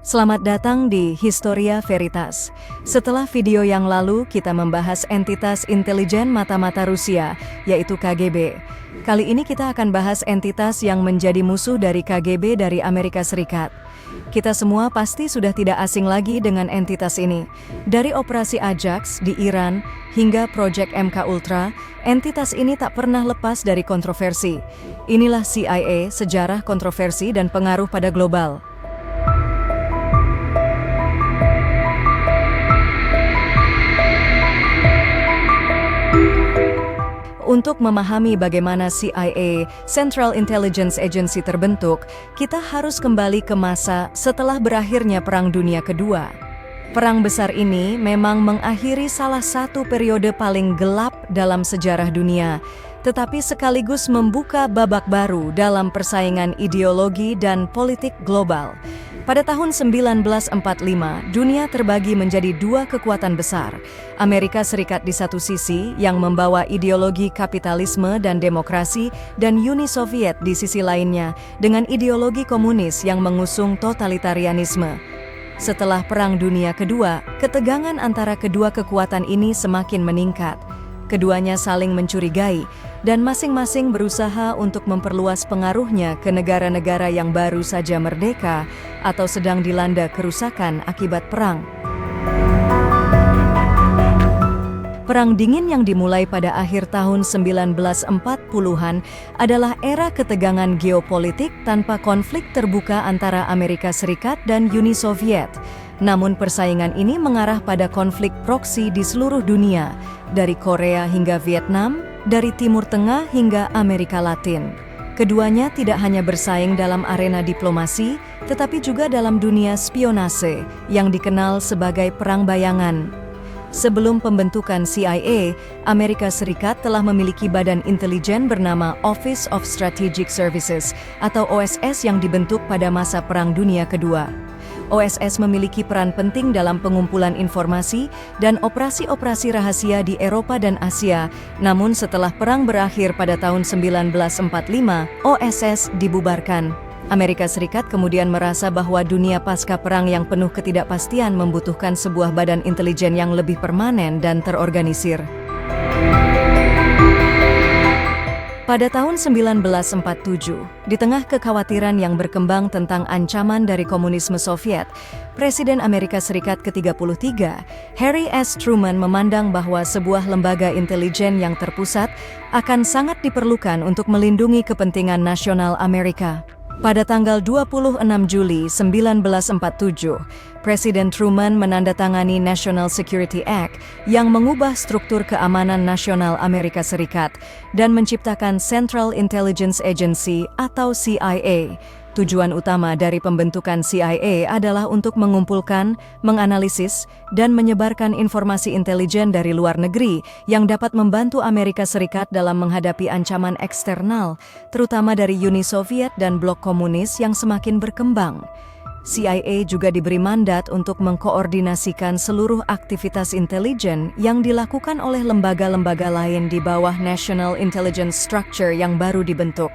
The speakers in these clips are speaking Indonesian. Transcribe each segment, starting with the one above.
Selamat datang di Historia Veritas. Setelah video yang lalu, kita membahas entitas intelijen mata-mata Rusia, yaitu KGB. Kali ini kita akan bahas entitas yang menjadi musuh dari KGB dari Amerika Serikat. Kita semua pasti sudah tidak asing lagi dengan entitas ini. Dari Operasi Ajax di Iran hingga Proyek MK Ultra, entitas ini tak pernah lepas dari kontroversi. Inilah CIA, sejarah kontroversi dan pengaruh pada global. Untuk memahami bagaimana CIA, Central Intelligence Agency terbentuk, kita harus kembali ke masa setelah berakhirnya Perang Dunia Kedua. Perang besar ini memang mengakhiri salah satu periode paling gelap dalam sejarah dunia, tetapi sekaligus membuka babak baru dalam persaingan ideologi dan politik global. Pada tahun 1945, dunia terbagi menjadi dua kekuatan besar. Amerika Serikat di satu sisi yang membawa ideologi kapitalisme dan demokrasi, dan Uni Soviet di sisi lainnya dengan ideologi komunis yang mengusung totalitarianisme. Setelah Perang Dunia Kedua, ketegangan antara kedua kekuatan ini semakin meningkat. Keduanya saling mencurigai, dan masing-masing berusaha untuk memperluas pengaruhnya ke negara-negara yang baru saja merdeka atau sedang dilanda kerusakan akibat perang. Perang Dingin yang dimulai pada akhir tahun 1940-an adalah era ketegangan geopolitik tanpa konflik terbuka antara Amerika Serikat dan Uni Soviet. Namun persaingan ini mengarah pada konflik proksi di seluruh dunia, dari Korea hingga Vietnam, dari Timur Tengah hingga Amerika Latin. Keduanya tidak hanya bersaing dalam arena diplomasi, tetapi juga dalam dunia spionase yang dikenal sebagai perang bayangan. Sebelum pembentukan CIA, Amerika Serikat telah memiliki badan intelijen bernama Office of Strategic Services atau OSS yang dibentuk pada masa Perang Dunia Kedua. OSS memiliki peran penting dalam pengumpulan informasi dan operasi-operasi rahasia di Eropa dan Asia. Namun setelah perang berakhir pada tahun 1945, OSS dibubarkan. Amerika Serikat kemudian merasa bahwa dunia pasca perang yang penuh ketidakpastian membutuhkan sebuah badan intelijen yang lebih permanen dan terorganisir. Pada tahun 1947, di tengah kekhawatiran yang berkembang tentang ancaman dari komunisme Soviet, Presiden Amerika Serikat ke-33, Harry S. Truman memandang bahwa sebuah lembaga intelijen yang terpusat akan sangat diperlukan untuk melindungi kepentingan nasional Amerika. Pada tanggal 26 Juli 1947, Presiden Truman menandatangani National Security Act yang mengubah struktur keamanan nasional Amerika Serikat dan menciptakan Central Intelligence Agency atau CIA. Tujuan utama dari pembentukan CIA adalah untuk mengumpulkan, menganalisis, dan menyebarkan informasi intelijen dari luar negeri yang dapat membantu Amerika Serikat dalam menghadapi ancaman eksternal, terutama dari Uni Soviet dan blok komunis yang semakin berkembang. CIA juga diberi mandat untuk mengkoordinasikan seluruh aktivitas intelijen yang dilakukan oleh lembaga-lembaga lain di bawah National Intelligence Structure yang baru dibentuk.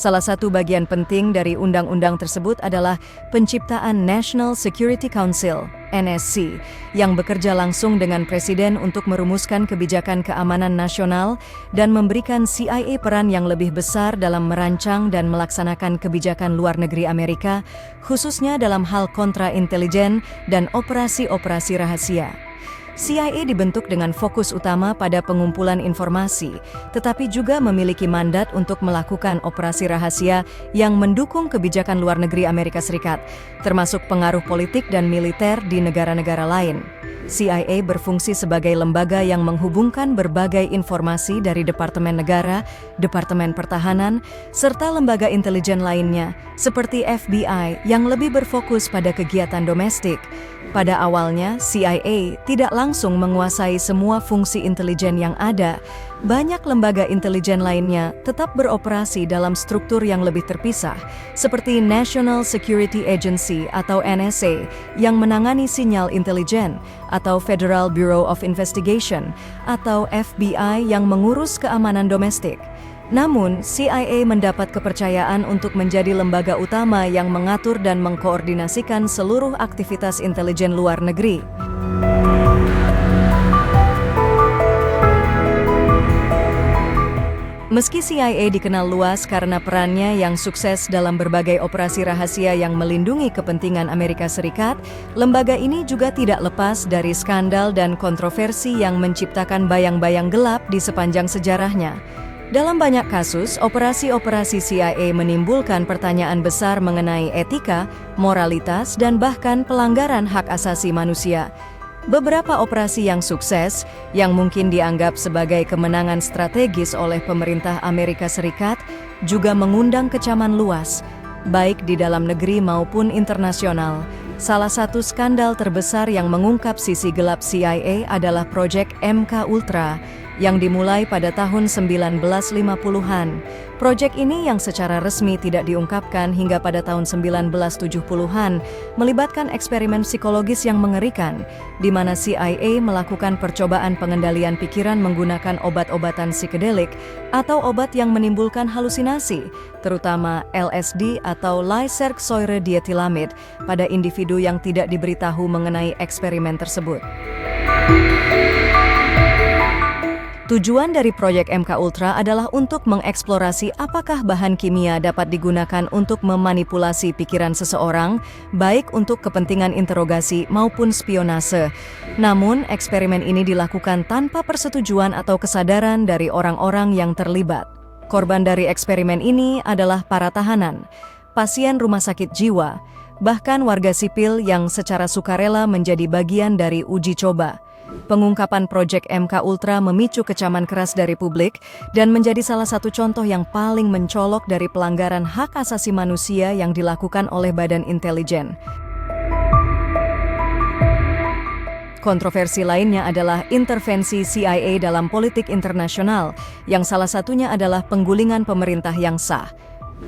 Salah satu bagian penting dari undang-undang tersebut adalah penciptaan National Security Council, NSC, yang bekerja langsung dengan Presiden untuk merumuskan kebijakan keamanan nasional dan memberikan CIA peran yang lebih besar dalam merancang dan melaksanakan kebijakan luar negeri Amerika, khususnya dalam hal kontra-intelijen dan operasi-operasi rahasia. CIA dibentuk dengan fokus utama pada pengumpulan informasi, tetapi juga memiliki mandat untuk melakukan operasi rahasia yang mendukung kebijakan luar negeri Amerika Serikat, termasuk pengaruh politik dan militer di negara-negara lain. CIA berfungsi sebagai lembaga yang menghubungkan berbagai informasi dari Departemen Negara, Departemen Pertahanan, serta lembaga intelijen lainnya, seperti FBI yang lebih berfokus pada kegiatan domestik. Pada awalnya, CIA tidak langsung menguasai semua fungsi intelijen yang ada. Banyak lembaga intelijen lainnya tetap beroperasi dalam struktur yang lebih terpisah, seperti National Security Agency atau NSA yang menangani sinyal intelijen, atau Federal Bureau of Investigation atau FBI yang mengurus keamanan domestik. Namun, CIA mendapat kepercayaan untuk menjadi lembaga utama yang mengatur dan mengkoordinasikan seluruh aktivitas intelijen luar negeri. Meski CIA dikenal luas karena perannya yang sukses dalam berbagai operasi rahasia yang melindungi kepentingan Amerika Serikat, lembaga ini juga tidak lepas dari skandal dan kontroversi yang menciptakan bayang-bayang gelap di sepanjang sejarahnya. Dalam banyak kasus, operasi-operasi CIA menimbulkan pertanyaan besar mengenai etika, moralitas, dan bahkan pelanggaran hak asasi manusia. Beberapa operasi yang sukses, yang mungkin dianggap sebagai kemenangan strategis oleh pemerintah Amerika Serikat, juga mengundang kecaman luas, baik di dalam negeri maupun internasional. Salah satu skandal terbesar yang mengungkap sisi gelap CIA adalah proyek MK Ultra, yang dimulai pada tahun 1950-an. Proyek ini yang secara resmi tidak diungkapkan hingga pada tahun 1970-an, melibatkan eksperimen psikologis yang mengerikan, di mana CIA melakukan percobaan pengendalian pikiran menggunakan obat-obatan psikedelik atau obat yang menimbulkan halusinasi, terutama LSD atau lysergsoirediethylamide, pada individu yang tidak diberitahu mengenai eksperimen tersebut. Tujuan dari proyek MK Ultra adalah untuk mengeksplorasi apakah bahan kimia dapat digunakan untuk memanipulasi pikiran seseorang, baik untuk kepentingan interogasi maupun spionase. Namun, eksperimen ini dilakukan tanpa persetujuan atau kesadaran dari orang-orang yang terlibat. Korban dari eksperimen ini adalah para tahanan, pasien rumah sakit jiwa, bahkan warga sipil yang secara sukarela menjadi bagian dari uji coba. Pengungkapan proyek MK Ultra memicu kecaman keras dari publik dan menjadi salah satu contoh yang paling mencolok dari pelanggaran hak asasi manusia yang dilakukan oleh badan intelijen. Kontroversi lainnya adalah intervensi CIA dalam politik internasional, yang salah satunya adalah penggulingan pemerintah yang sah.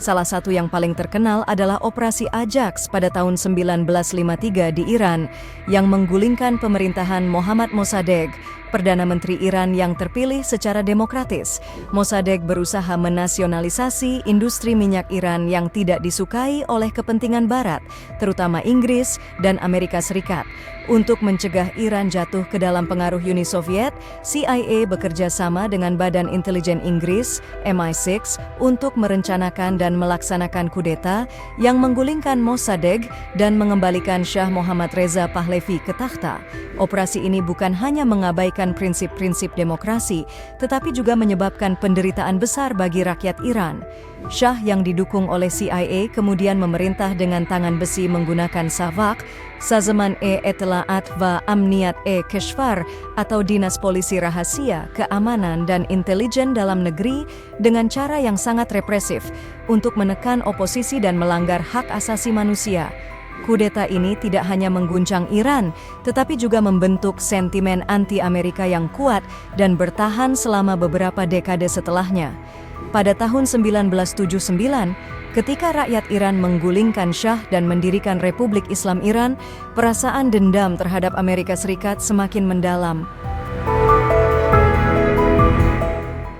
Salah satu yang paling terkenal adalah Operasi Ajax pada tahun 1953 di Iran, yang menggulingkan pemerintahan Mohammad Mossadegh, Perdana Menteri Iran yang terpilih secara demokratis. Mossadegh berusaha menasionalisasi industri minyak Iran yang tidak disukai oleh kepentingan Barat, terutama Inggris dan Amerika Serikat. Untuk mencegah Iran jatuh ke dalam pengaruh Uni Soviet, CIA bekerja sama dengan Badan Intelijen Inggris, MI6, untuk merencanakan dan melaksanakan kudeta yang menggulingkan Mossadegh dan mengembalikan Shah Mohammad Reza Pahlavi ke takhta. Operasi ini bukan hanya mengabaikan prinsip-prinsip demokrasi, tetapi juga menyebabkan penderitaan besar bagi rakyat Iran. Shah yang didukung oleh CIA kemudian memerintah dengan tangan besi menggunakan SAVAK, Sazeman-e-Etla'at va Amniyat-e-Keshvar, atau Dinas Polisi Rahasia, Keamanan, dan Intelijen Dalam Negeri, dengan cara yang sangat represif untuk menekan oposisi dan melanggar hak asasi manusia. Kudeta ini tidak hanya mengguncang Iran, tetapi juga membentuk sentimen anti-Amerika yang kuat dan bertahan selama beberapa dekade setelahnya. Pada tahun 1979, ketika rakyat Iran menggulingkan Shah dan mendirikan Republik Islam Iran, perasaan dendam terhadap Amerika Serikat semakin mendalam.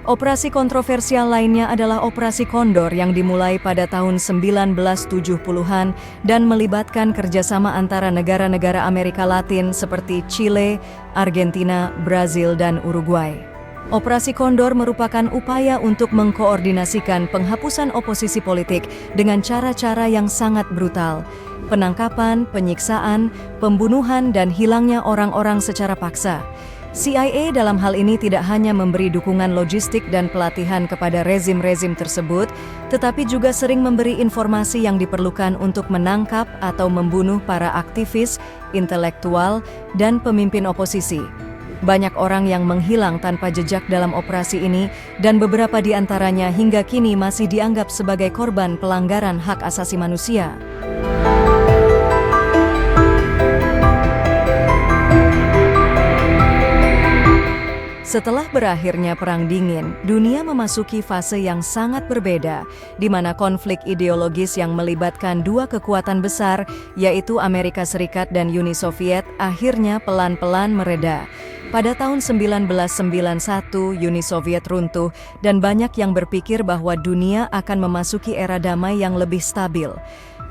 Operasi kontroversial lainnya adalah Operasi Kondor yang dimulai pada tahun 1970-an dan melibatkan kerjasama antara negara-negara Amerika Latin seperti Chile, Argentina, Brazil, dan Uruguay. Operasi Kondor merupakan upaya untuk mengkoordinasikan penghapusan oposisi politik dengan cara-cara yang sangat brutal. Penangkapan, penyiksaan, pembunuhan, dan hilangnya orang-orang secara paksa. CIA dalam hal ini tidak hanya memberi dukungan logistik dan pelatihan kepada rezim-rezim tersebut, tetapi juga sering memberi informasi yang diperlukan untuk menangkap atau membunuh para aktivis, intelektual, dan pemimpin oposisi. Banyak orang yang menghilang tanpa jejak dalam operasi ini, dan beberapa di antaranya hingga kini masih dianggap sebagai korban pelanggaran hak asasi manusia. Setelah berakhirnya Perang Dingin, dunia memasuki fase yang sangat berbeda, di mana konflik ideologis yang melibatkan dua kekuatan besar, yaitu Amerika Serikat dan Uni Soviet, akhirnya pelan-pelan mereda. Pada tahun 1991, Uni Soviet runtuh dan banyak yang berpikir bahwa dunia akan memasuki era damai yang lebih stabil.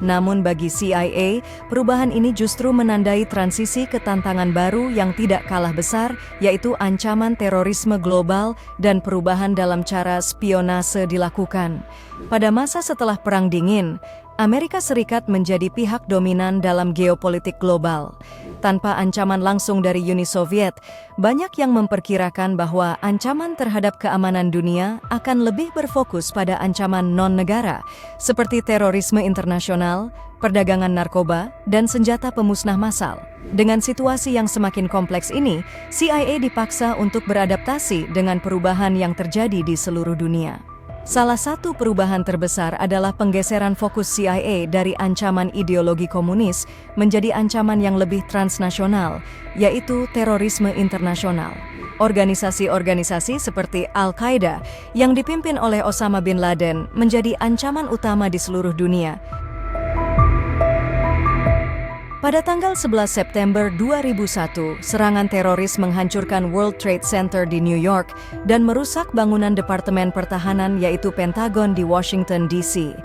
Namun bagi CIA, perubahan ini justru menandai transisi ke tantangan baru yang tidak kalah besar, yaitu ancaman terorisme global dan perubahan dalam cara spionase dilakukan. Pada masa setelah Perang Dingin, Amerika Serikat menjadi pihak dominan dalam geopolitik global. Tanpa ancaman langsung dari Uni Soviet, banyak yang memperkirakan bahwa ancaman terhadap keamanan dunia akan lebih berfokus pada ancaman non-negara, seperti terorisme internasional, perdagangan narkoba, dan senjata pemusnah massal. Dengan situasi yang semakin kompleks ini, CIA dipaksa untuk beradaptasi dengan perubahan yang terjadi di seluruh dunia. Salah satu perubahan terbesar adalah penggeseran fokus CIA dari ancaman ideologi komunis menjadi ancaman yang lebih transnasional, yaitu terorisme internasional. Organisasi-organisasi seperti Al-Qaeda yang dipimpin oleh Osama bin Laden menjadi ancaman utama di seluruh dunia. Pada tanggal 11 September 2001, serangan teroris menghancurkan World Trade Center di New York dan merusak bangunan Departemen Pertahanan yaitu Pentagon di Washington, D.C.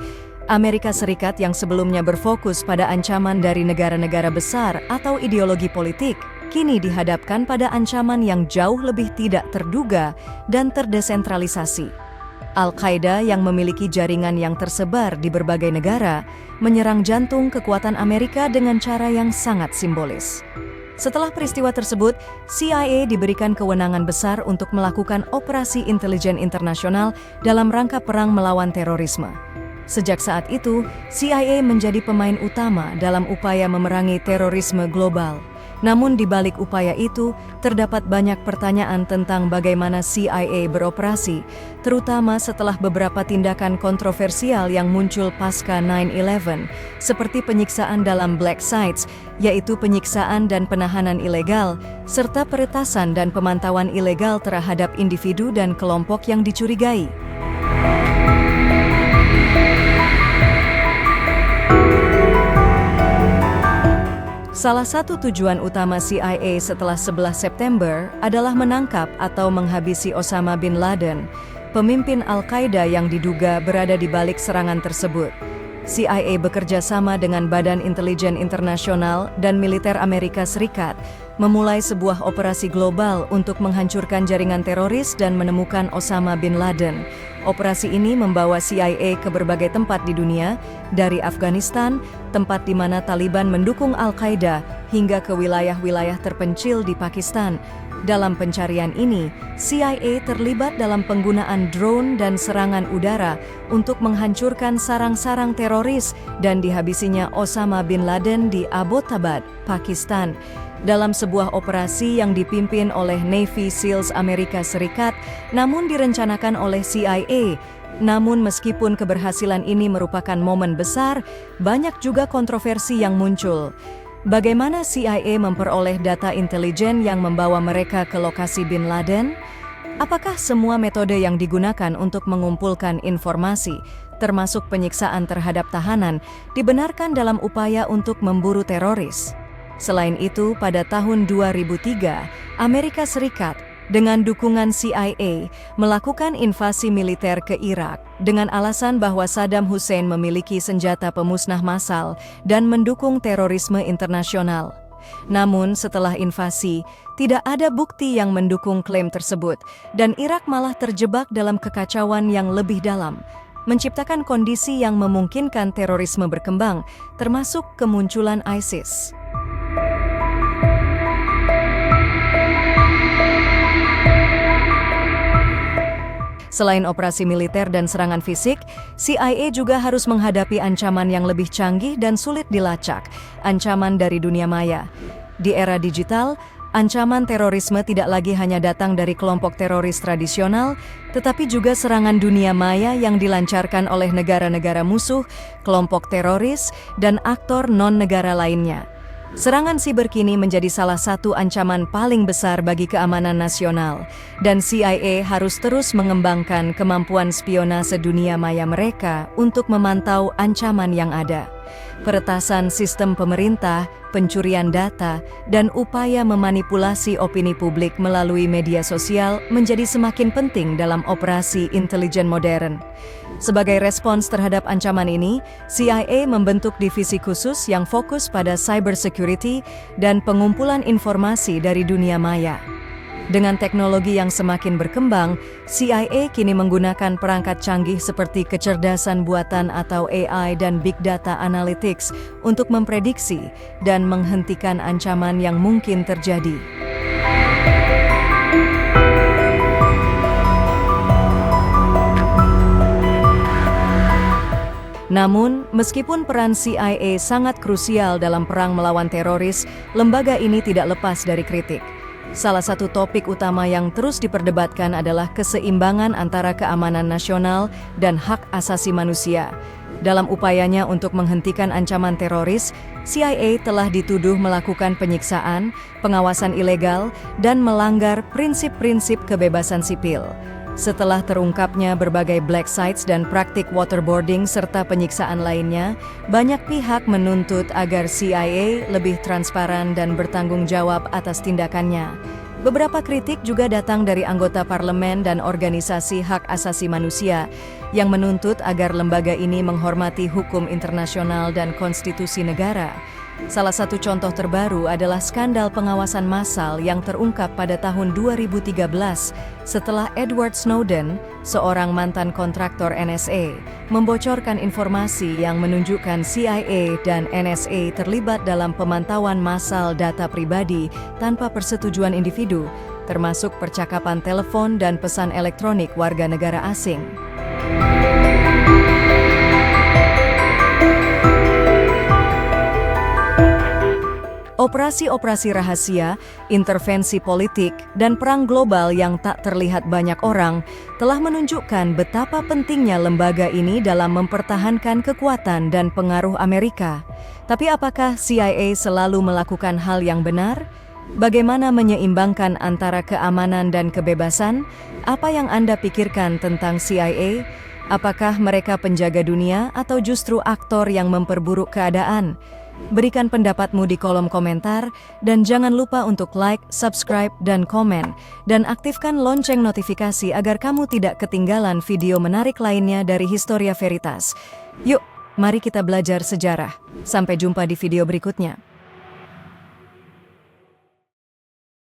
Amerika Serikat yang sebelumnya berfokus pada ancaman dari negara-negara besar atau ideologi politik, kini dihadapkan pada ancaman yang jauh lebih tidak terduga dan terdesentralisasi. Al-Qaeda yang memiliki jaringan yang tersebar di berbagai negara menyerang jantung kekuatan Amerika dengan cara yang sangat simbolis. Setelah peristiwa tersebut, CIA diberikan kewenangan besar untuk melakukan operasi intelijen internasional dalam rangka perang melawan terorisme. Sejak saat itu, CIA menjadi pemain utama dalam upaya memerangi terorisme global. Namun di balik upaya itu, terdapat banyak pertanyaan tentang bagaimana CIA beroperasi, terutama setelah beberapa tindakan kontroversial yang muncul pasca 9/11, seperti penyiksaan dalam black sites, yaitu penyiksaan dan penahanan ilegal, serta peretasan dan pemantauan ilegal terhadap individu dan kelompok yang dicurigai. Salah satu tujuan utama CIA setelah 11 September adalah menangkap atau menghabisi Osama bin Laden, pemimpin Al-Qaeda yang diduga berada di balik serangan tersebut. CIA bekerja sama dengan Badan Intelijen Internasional dan militer Amerika Serikat, memulai sebuah operasi global untuk menghancurkan jaringan teroris dan menemukan Osama bin Laden. Operasi ini membawa CIA ke berbagai tempat di dunia, dari Afghanistan, tempat di mana Taliban mendukung Al-Qaeda, hingga ke wilayah-wilayah terpencil di Pakistan. Dalam pencarian ini, CIA terlibat dalam penggunaan drone dan serangan udara untuk menghancurkan sarang-sarang teroris dan dihabisinya Osama bin Laden di Abbottabad, Pakistan. Dalam sebuah operasi yang dipimpin oleh Navy SEALs Amerika Serikat, namun direncanakan oleh CIA. Namun meskipun keberhasilan ini merupakan momen besar, banyak juga kontroversi yang muncul. Bagaimana CIA memperoleh data intelijen yang membawa mereka ke lokasi bin Laden? Apakah semua metode yang digunakan untuk mengumpulkan informasi, termasuk penyiksaan terhadap tahanan, dibenarkan dalam upaya untuk memburu teroris? Selain itu, pada tahun 2003, Amerika Serikat dengan dukungan CIA melakukan invasi militer ke Irak dengan alasan bahwa Saddam Hussein memiliki senjata pemusnah massal dan mendukung terorisme internasional. Namun setelah invasi, tidak ada bukti yang mendukung klaim tersebut dan Irak malah terjebak dalam kekacauan yang lebih dalam, menciptakan kondisi yang memungkinkan terorisme berkembang, termasuk kemunculan ISIS. Selain operasi militer dan serangan fisik, CIA juga harus menghadapi ancaman yang lebih canggih dan sulit dilacak, ancaman dari dunia maya. Di era digital, ancaman terorisme tidak lagi hanya datang dari kelompok teroris tradisional, tetapi juga serangan dunia maya yang dilancarkan oleh negara-negara musuh, kelompok teroris, dan aktor non-negara lainnya. Serangan siber kini menjadi salah satu ancaman paling besar bagi keamanan nasional, dan CIA harus terus mengembangkan kemampuan spionase dunia maya mereka untuk memantau ancaman yang ada. Peretasan sistem pemerintah, pencurian data, dan upaya memanipulasi opini publik melalui media sosial menjadi semakin penting dalam operasi intelijen modern. Sebagai respons terhadap ancaman ini, CIA membentuk divisi khusus yang fokus pada cybersecurity dan pengumpulan informasi dari dunia maya. Dengan teknologi yang semakin berkembang, CIA kini menggunakan perangkat canggih seperti kecerdasan buatan atau AI dan Big Data Analytics untuk memprediksi dan menghentikan ancaman yang mungkin terjadi. Namun, meskipun peran CIA sangat krusial dalam perang melawan teroris, lembaga ini tidak lepas dari kritik. Salah satu topik utama yang terus diperdebatkan adalah keseimbangan antara keamanan nasional dan hak asasi manusia. Dalam upayanya untuk menghentikan ancaman teroris, CIA telah dituduh melakukan penyiksaan, pengawasan ilegal, dan melanggar prinsip-prinsip kebebasan sipil. Setelah terungkapnya berbagai black sites dan praktik waterboarding serta penyiksaan lainnya, banyak pihak menuntut agar CIA lebih transparan dan bertanggung jawab atas tindakannya. Beberapa kritik juga datang dari anggota parlemen dan organisasi hak asasi manusia yang menuntut agar lembaga ini menghormati hukum internasional dan konstitusi negara. Salah satu contoh terbaru adalah skandal pengawasan massal yang terungkap pada tahun 2013 setelah Edward Snowden, seorang mantan kontraktor NSA, membocorkan informasi yang menunjukkan CIA dan NSA terlibat dalam pemantauan massal data pribadi tanpa persetujuan individu, termasuk percakapan telepon dan pesan elektronik warga negara asing. Operasi-operasi rahasia, intervensi politik, dan perang global yang tak terlihat banyak orang telah menunjukkan betapa pentingnya lembaga ini dalam mempertahankan kekuatan dan pengaruh Amerika. Tapi apakah CIA selalu melakukan hal yang benar? Bagaimana menyeimbangkan antara keamanan dan kebebasan? Apa yang Anda pikirkan tentang CIA? Apakah mereka penjaga dunia atau justru aktor yang memperburuk keadaan? Berikan pendapatmu di kolom komentar dan jangan lupa untuk like, subscribe, dan komen. Dan aktifkan lonceng notifikasi agar kamu tidak ketinggalan video menarik lainnya dari Historia Veritas. Yuk, mari kita belajar sejarah. Sampai jumpa di video berikutnya.